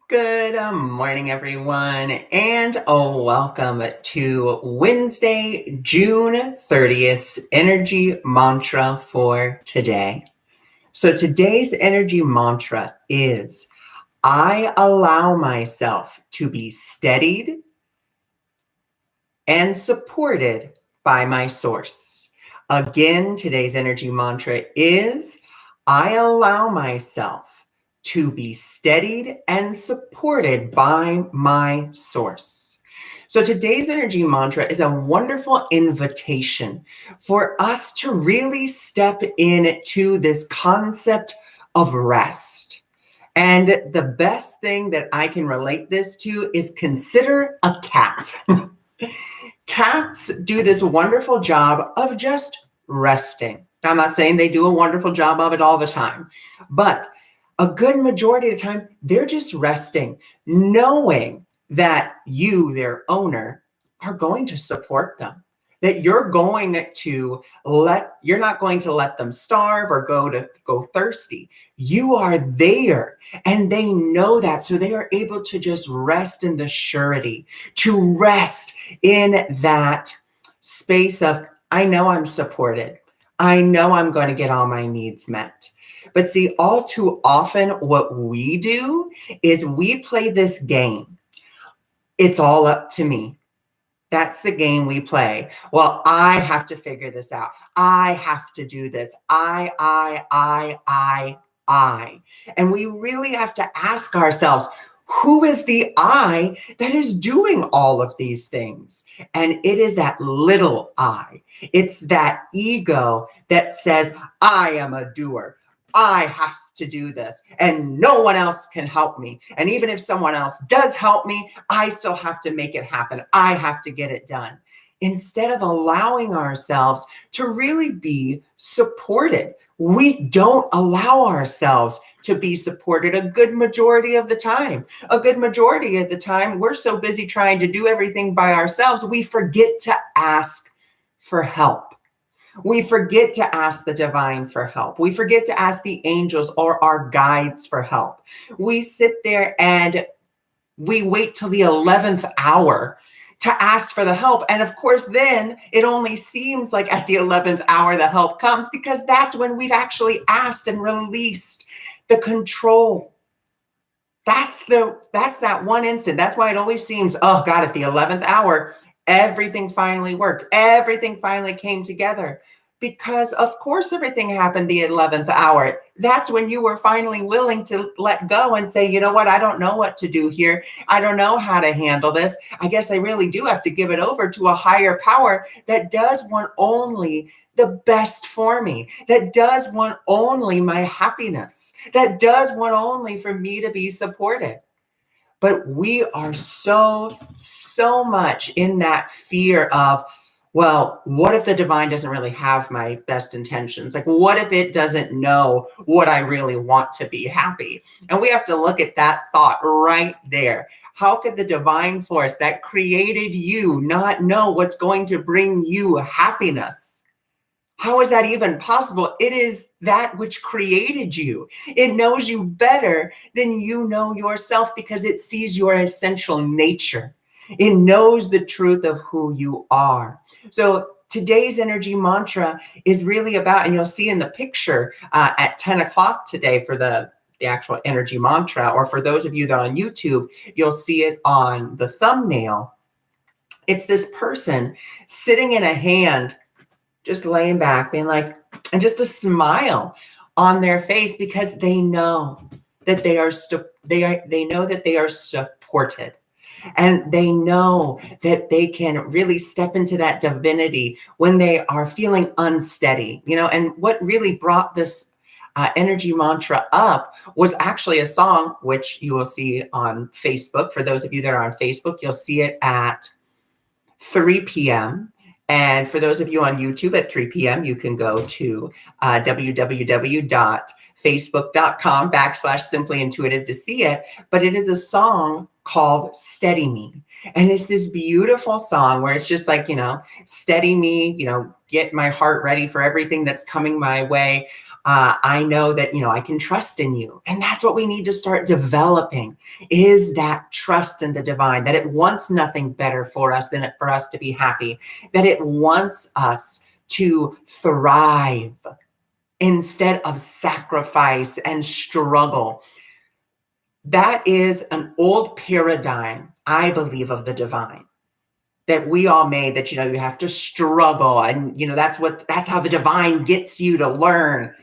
Good morning, everyone, and welcome to Wednesday, June 30th's energy mantra for today. So today's energy mantra is, I allow myself to be steadied and supported by my source. Again, today's energy mantra is, I allow myself to be steadied and supported by my source. So today's energy mantra is a wonderful invitation for us to really step into this concept of rest. And the best thing that I can relate this to is consider a cat. Cats do this wonderful job of just resting. I'm not saying they do a wonderful job of it all the time, but a good majority of the time, they're just resting, knowing that you, their owner, are going to support them, that you're not going to let them starve or go thirsty. You are there, and they know that, so they are able to just rest in the surety, to rest in that space of, I know I'm supported. I know I'm going to get all my needs met. But see, all too often, what we do is we play this game. It's all up to me. That's the game we play. Well, I have to figure this out. I have to do this. I. And we really have to ask ourselves, who is the I that is doing all of these things? And it is that little I. It's that ego that says, I am a doer. I have to do this, and no one else can help me. And even if someone else does help me, I still have to make it happen. I have to get it done. Instead of allowing ourselves to really be supported, we don't allow ourselves to be supported a good majority of the time. A good majority of the time, we're so busy trying to do everything by ourselves, we forget to ask for help. We forget to ask the divine for help. We forget to ask the angels or our guides for help. We sit there and we wait till the 11th hour to ask for the help. And of course, then it only seems like at the 11th hour the help comes, because that's when we've actually asked and released the control. That's that one instant. That's why it always seems, oh God, at the 11th hour, everything finally worked. Everything finally came together, because of course everything happened the 11th hour. That's when you were finally willing to let go and say, you know what? I don't know what to do here. I don't know how to handle this. I guess I really do have to give it over to a higher power that does want only the best for me, that does want only my happiness, that does want only for me to be supported. But we are so much in that fear of, well, what if the divine doesn't really have my best intentions? Like, what if it doesn't know what I really want to be happy? And we have to look at that thought right there. How could the divine force that created you not know what's going to bring you happiness? How is that even possible? It is that which created you. It knows you better than you know yourself, because it sees your essential nature. It knows the truth of who you are. So today's energy mantra is really about, and you'll see in the picture at 10 o'clock today for the actual energy mantra, or for those of you that are on YouTube, you'll see it on the thumbnail. It's this person sitting in a hand, just laying back, being like, and just a smile on their face, because they know that they know that they are supported, and they know that they can really step into that divinity when they are feeling unsteady, And what really brought this energy mantra up was actually a song, which you will see on Facebook. For those of you that are on Facebook, you'll see it at 3 p.m. And for those of you on YouTube at 3 p.m., you can go to www.facebook.com/Simply Intuitive to see it. But it is a song called Steady Me. And it's this beautiful song where it's just like, steady me, get my heart ready for everything that's coming my way. I know that, I can trust in you. And that's what we need to start developing, is that trust in the divine, that it wants nothing better for us than for us to be happy, that it wants us to thrive instead of sacrifice and struggle. That is an old paradigm, I believe, of the divine that we all made, that, you have to struggle, and, that's how the divine gets you to learn.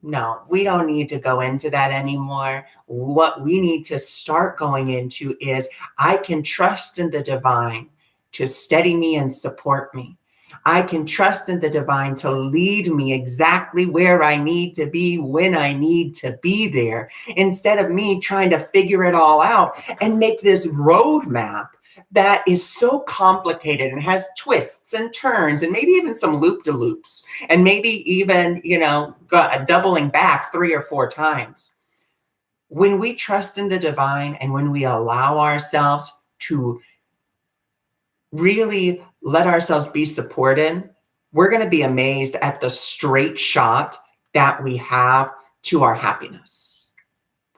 No, we don't need to go into that anymore. What we need to start going into is, I can trust in the divine to steady me and support me. I can trust in the divine to lead me exactly where I need to be, when I need to be there, instead of me trying to figure it all out and make this roadmap that is so complicated and has twists and turns and maybe even some loop-de-loops, and maybe even, doubling back 3 or 4 times. When we trust in the divine and when we allow ourselves to really let ourselves be supported, we're going to be amazed at the straight shot that we have to our happiness.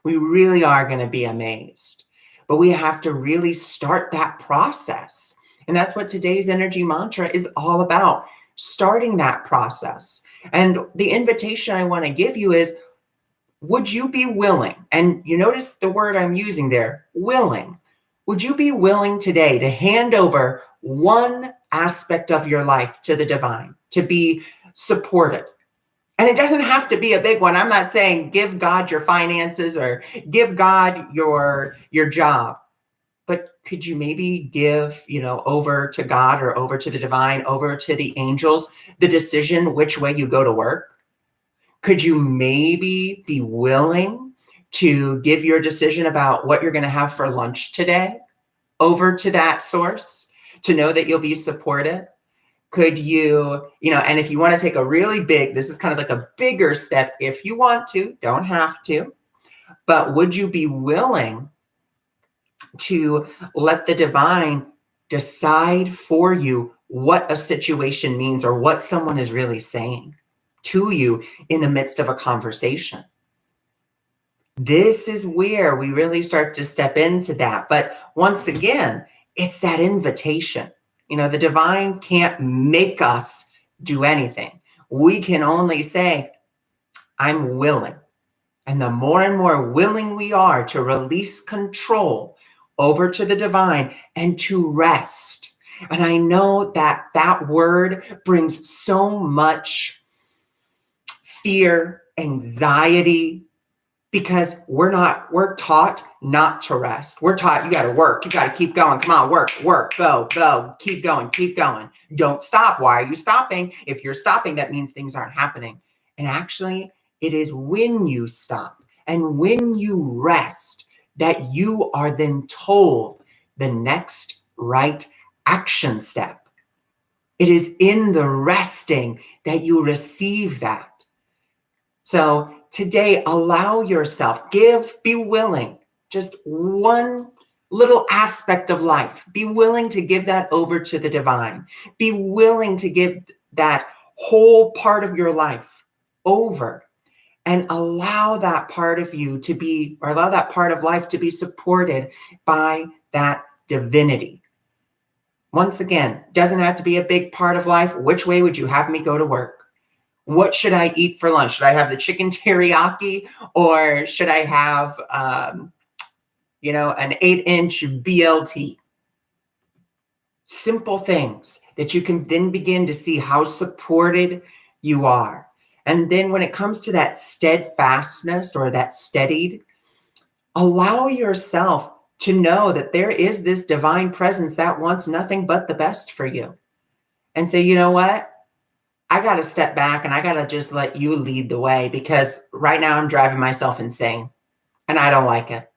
We really are going to be amazed. But we have to really start that process. And that's what today's energy mantra is all about, starting that process. And the invitation I want to give you is, would you be willing? And you notice the word I'm using there, willing. Would you be willing today to hand over one aspect of your life to the divine, to be supported? And it doesn't have to be a big one. I'm not saying give God your finances or give God your job. But could you maybe give, over to God or over to the divine, over to the angels, the decision which way you go to work? Could you maybe be willing to give your decision about what you're going to have for lunch today over to that source, to know that you'll be supported? Could you, and if you want to take a really big, this is kind of like a bigger step, if you want to, don't have to, but would you be willing to let the divine decide for you what a situation means, or what someone is really saying to you in the midst of a conversation? This is where we really start to step into that. But once again, it's that invitation. The divine can't make us do anything. We can only say, I'm willing. And the more and more willing we are to release control over to the divine and to rest. And I know that that word brings so much fear, anxiety, because we're taught not to rest. We're taught, you got to work. You got to keep going. Come on, work, go, keep going. Don't stop. Why are you stopping? If you're stopping, that means things aren't happening. And actually, it is when you stop and when you rest that you are then told the next right action step. It is in the resting that you receive that. So today, allow yourself, be willing, just one little aspect of life. Be willing to give that over to the divine. Be willing to give that whole part of your life over, and allow that part of you to be, or allow that part of life to be supported by that divinity. Once again, doesn't have to be a big part of life. Which way would you have me go to work? What should I eat for lunch? Should I have the chicken teriyaki, or should I have, an 8-inch BLT? Simple things that you can then begin to see how supported you are. And then when it comes to that steadfastness or that steadied, allow yourself to know that there is this divine presence that wants nothing but the best for you. And say, you know what? I got to step back and I got to just let you lead the way, because right now I'm driving myself insane and I don't like it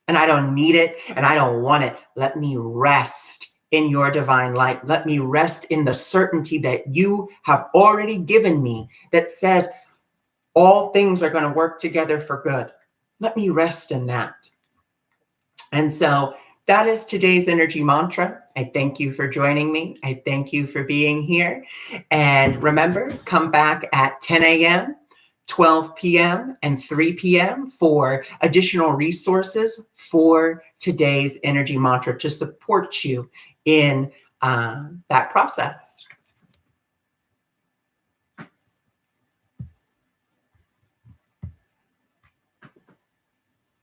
and I don't need it and I don't want it. Let me rest in your divine light. Let me rest in the certainty that you have already given me that says all things are going to work together for good. Let me rest in that. And so that is today's energy mantra. I thank you for joining me. I thank you for being here. And remember, come back at 10 a.m. 12 p.m. and 3 p.m. for additional resources for today's energy mantra to support you in that process.